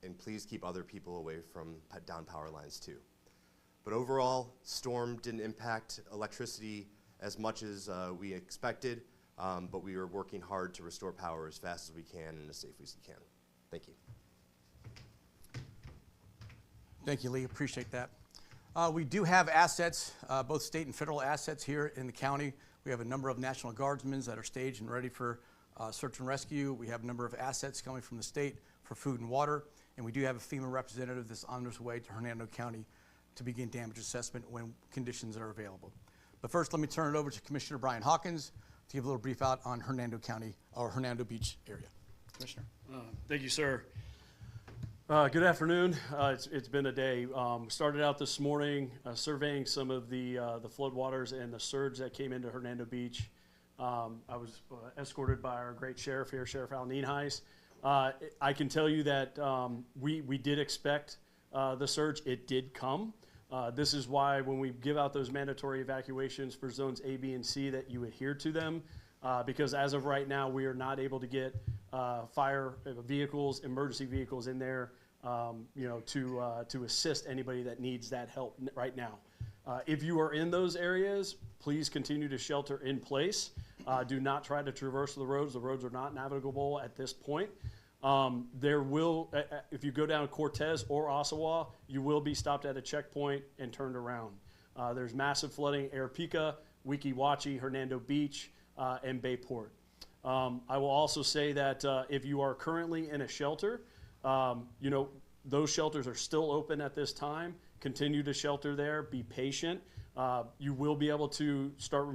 and please keep other people away from down power lines too. But overall, storm didn't impact electricity as much as we expected, but we are working hard to restore power as fast as we can and as safely as we can. Thank you. Thank you, Lee. Appreciate that. We do have assets, both state and federal assets here in the county. We have a number of National Guardsmen that are staged and ready for search and rescue. We have a number of assets coming from the state for food and water, and we do have a FEMA representative that's on his way to Hernando County to begin damage assessment when conditions are available. But first, let me turn it over to Commissioner Brian Hawkins to give a little brief out on Hernando County or Hernando Beach area. Commissioner. Thank you, sir. Good afternoon. It's been a day. We started out this morning surveying some of the floodwaters and the surge that came into Hernando Beach. I was escorted by our great sheriff here, Sheriff Al Nienhuis. I can tell you that we did expect the surge. It did come. This is why when we give out those mandatory evacuations for zones A, B, and C that you adhere to them, because as of right now, we are not able to get fire vehicles, emergency vehicles in there, to assist anybody that needs that help right now. If you are in those areas, please continue to shelter in place. Do not try to traverse the roads. The roads are not navigable at this point. There will, if you go down Cortez or Osawa, you will be stopped at a checkpoint and turned around. There's massive flooding, Arepica, Weeki Wachee, Hernando Beach, and Bayport. I will also say that if you are currently in a shelter, those shelters are still open at this time. Continue to shelter there. Be patient. You will be able to start,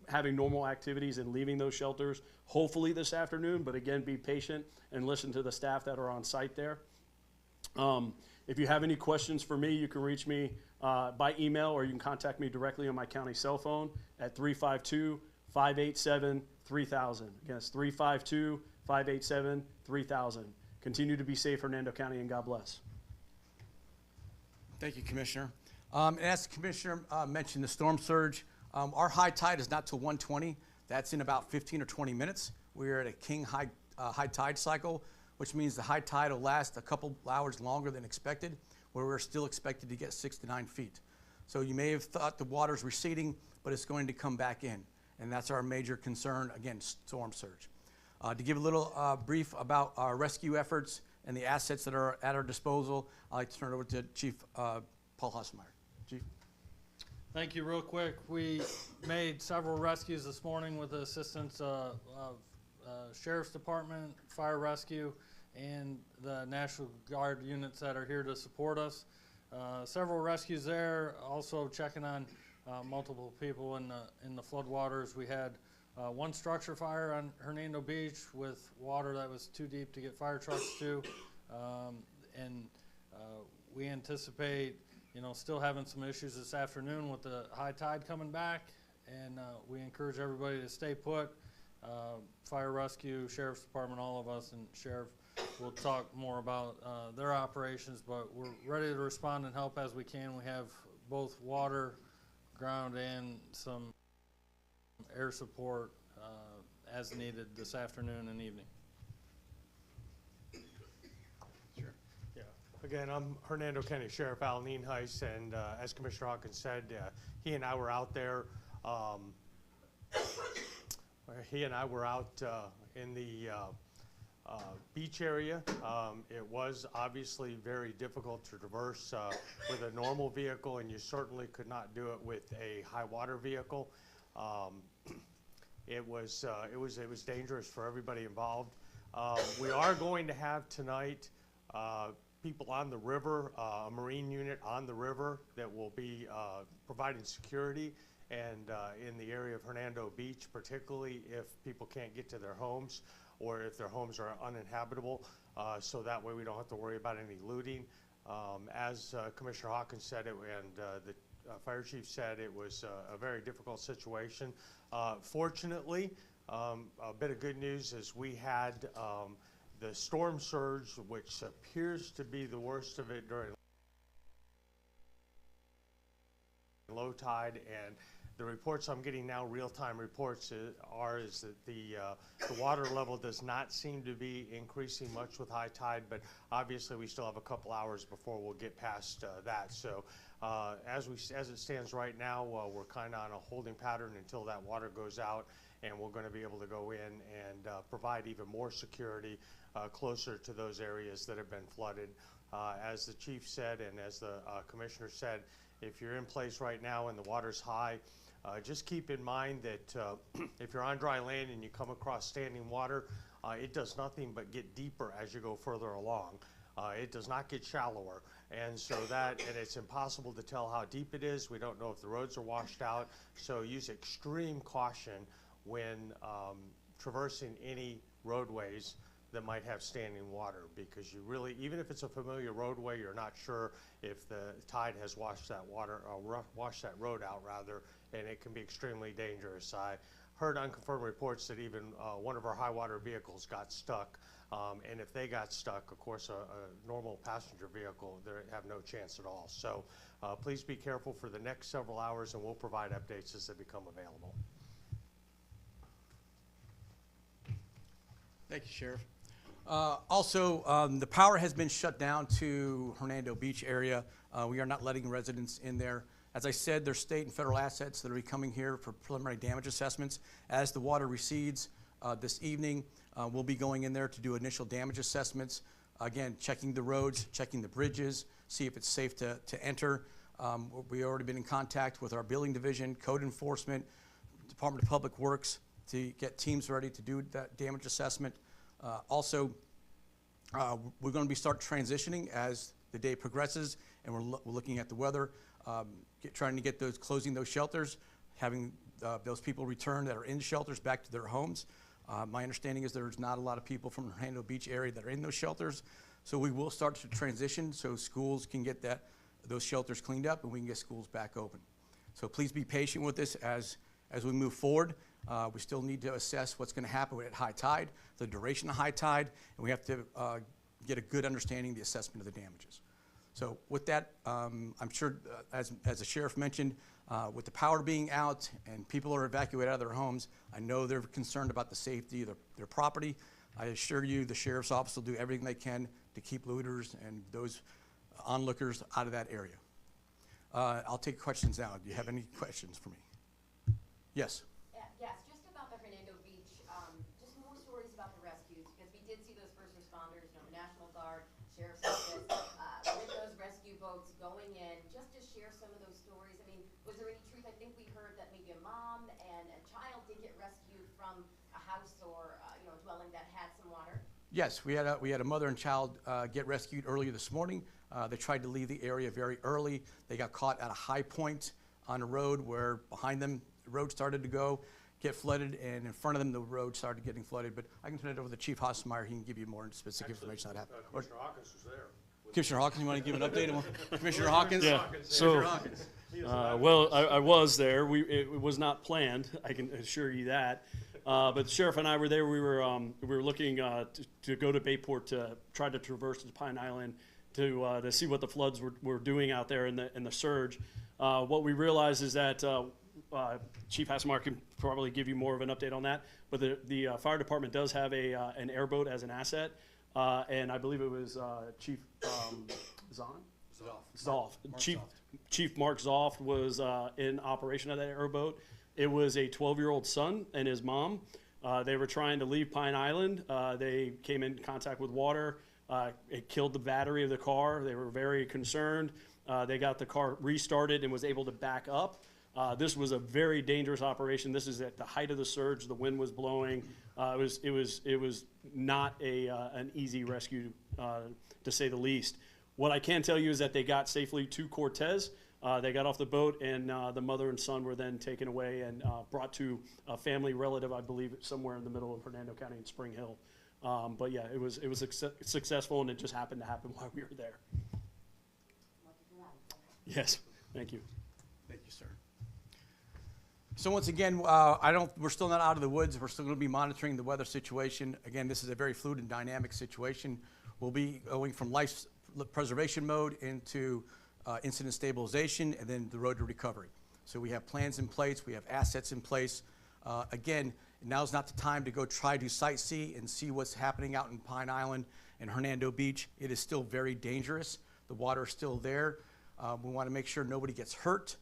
having normal activities and leaving those shelters, hopefully this afternoon. But again, be patient and listen to the staff that are on site there. If you have any questions for me, you can reach me by email, or you can contact me directly on my county cell phone at 352-587-3000. Again, it's 352-587-3000. Continue to be safe, Hernando County, and God bless. Thank you, Commissioner. As the Commissioner mentioned, the storm surge, our high tide is not till 1:20. That's in about 15 or 20 minutes. We're at a king high tide cycle, which means the high tide will last a couple hours longer than expected, where we're still expected to get 6 to 9 feet. So you may have thought the water's receding, but it's going to come back in. And that's our major concern, again, storm surge. To give a little brief about our rescue efforts and the assets that are at our disposal, I'd like to turn it over to Chief Paul Hosmeyer. Chief. Thank you. Real quick, we made several rescues this morning with the assistance of Sheriff's Department, Fire Rescue, and the National Guard units that are here to support us. Several rescues there, also checking on multiple people in the floodwaters. We had one structure fire on Hernando Beach with water that was too deep to get fire trucks to, and we anticipate still having some issues this afternoon with the high tide coming back, and we encourage everybody to stay put. Fire Rescue, Sheriff's Department, all of us, and Sheriff will talk more about their operations, but we're ready to respond and help as we can. We have both water, ground, and some air support as needed this afternoon and evening. Sure. Yeah. Again, I'm Hernando County Sheriff Al Nienhuis, and as Commissioner Hawkins said, he and I were out there. He and I were out in the beach area. It was obviously very difficult to traverse with a normal vehicle, and you certainly could not do it with a high water vehicle. It was dangerous for everybody involved. We are going to have tonight people on the river, a Marine unit on the river that will be providing security, and in the area of Hernando Beach, particularly if people can't get to their homes or if their homes are uninhabitable, so that way we don't have to worry about any looting. As Commissioner Hawkins said, and the Fire Chief said, it was a very difficult situation. Fortunately, a bit of good news is we had the storm surge, which appears to be the worst of it during low tide, and The reports I'm getting now, real-time reports, is that the water level does not seem to be increasing much with high tide, but obviously we still have a couple hours before we'll get past that. So as it stands right now, we're kind of on a holding pattern until that water goes out, and we're going to be able to go in and provide even more security closer to those areas that have been flooded. As the chief said and as the commissioner said, if you're in place right now and the water's high, just keep in mind that if you're on dry land and you come across standing water, it does nothing but get deeper as you go further along. It does not get shallower. And so and it's impossible to tell how deep it is. We don't know if the roads are washed out. So use extreme caution when traversing any roadways that might have standing water, because you really, even if it's a familiar roadway, you're not sure if the tide has washed that water, or washed that road out rather, and it can be extremely dangerous. I heard unconfirmed reports that even one of our high water vehicles got stuck, and if they got stuck, of course, a normal passenger vehicle, they have no chance at all. So please be careful for the next several hours, and we'll provide updates as they become available. Thank you, Sheriff. Also, the power has been shut down to Hernando Beach area. We are not letting residents in there. As I said, there's state and federal assets that are coming here for preliminary damage assessments. As the water recedes this evening, we'll be going in there to do initial damage assessments. Again, checking the roads, checking the bridges, see if it's safe to enter. We've already been in contact with our building division, code enforcement, Department of Public Works to get teams ready to do that damage assessment. Also, we're going to start transitioning as the day progresses, and we're looking at the weather, trying to get closing those shelters, having those people return that are in shelters back to their homes. My understanding is there's not a lot of people from the Hernando Beach area that are in those shelters, so we will start to transition so schools can get those shelters cleaned up and we can get schools back open. So please be patient with this as we move forward. We still need to assess what's going to happen at high tide, the duration of high tide, and we have to get a good understanding of the assessment of the damages. So with that, I'm sure, as the sheriff mentioned, with the power being out and people are evacuated out of their homes, I know they're concerned about the safety of their property. I assure you the sheriff's office will do everything they can to keep looters and those onlookers out of that area. I'll take questions now. Do you have any questions for me? Yes. Yes, just about the Hernando Beach, just more stories about the rescues, because we did see those first responders, the National Guard, Sheriff's Office, with those rescue boats going in, just to share some of those stories. I mean, was there any truth? I think we heard that maybe a mom and a child did get rescued from a house or a dwelling that had some water. Yes, we had a mother and child get rescued earlier this morning. They tried to leave the area very early. They got caught at a high point on a road where behind them the road started to get flooded, and in front of them the road started getting flooded. But I can turn it over to Chief Hosmeyer. He can give you more specific information on that. Commissioner Hawkins was there. Commissioner Hawkins, you want to give an update on Commissioner Hawkins? Yeah. So, well, I was there. It was not planned. I can assure you that. But the sheriff and I were there. We were looking to go to Bayport to try to traverse to Pine Island to see what the floods were doing out there in the surge. What we realized is that Chief Hassmar can probably give you more of an update on that. But the fire department does have an airboat as an asset, and I believe it was Chief Zoff. Chief Mark Zoff was in operation of that airboat. It was a 12-year-old son and his mom. They were trying to leave Pine Island. They came in contact with water. It killed the battery of the car. They were very concerned. They got the car restarted and was able to back up. This was a very dangerous operation. This is at the height of the surge. The wind was blowing. It was not an easy rescue, to say the least. What I can tell you is that they got safely to Cortez. They got off the boat, and the mother and son were then taken away and brought to a family relative, I believe, somewhere in the middle of Hernando County in Spring Hill. But yeah, it was successful, and it just happened to happen while we were there. Yes, thank you. Thank you, sir. So once again, we're still not out of the woods. We're still going to be monitoring the weather situation. Again, this is a very fluid and dynamic situation. We'll be going from life preservation mode into incident stabilization and then the road to recovery. So we have plans in place, we have assets in place. Again, now's not the time to go try to sightsee and see what's happening out in Pine Island and Hernando Beach. It is still very dangerous. The water is still there. We want to make sure nobody gets hurt.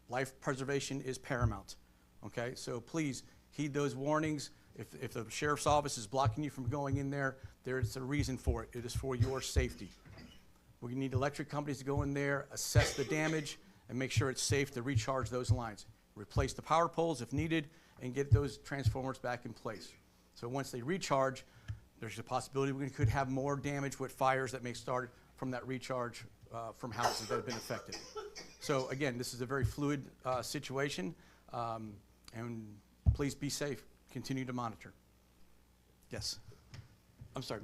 Life preservation is paramount. Okay, so please heed those warnings. If the sheriff's office is blocking you from going in there, there's a reason for it. It is for your safety. We need electric companies to go in there, assess the damage, and make sure it's safe to recharge those lines. Replace the power poles if needed, and get those transformers back in place. So once they recharge, there's a possibility we could have more damage with fires that may start from that recharge from houses that have been affected. So again, this is a very fluid situation, and please be safe. Continue to monitor. Yes. I'm sorry.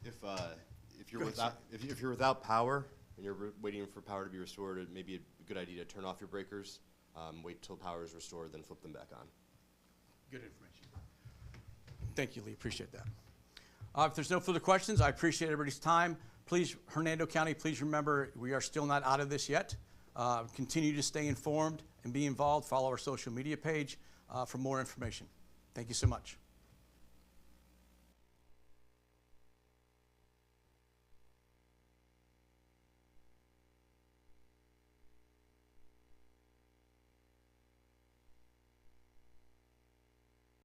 If you're without power and you're waiting for power to be restored, it may be a good idea to turn off your breakers, wait till power is restored, then flip them back on. Good information. Thank you, Lee. Appreciate that. If there's no further questions, I appreciate everybody's time. Please, Hernando County, please remember we are still not out of this yet. Continue to stay informed and be involved. Follow our social media page for more information. Thank you so much.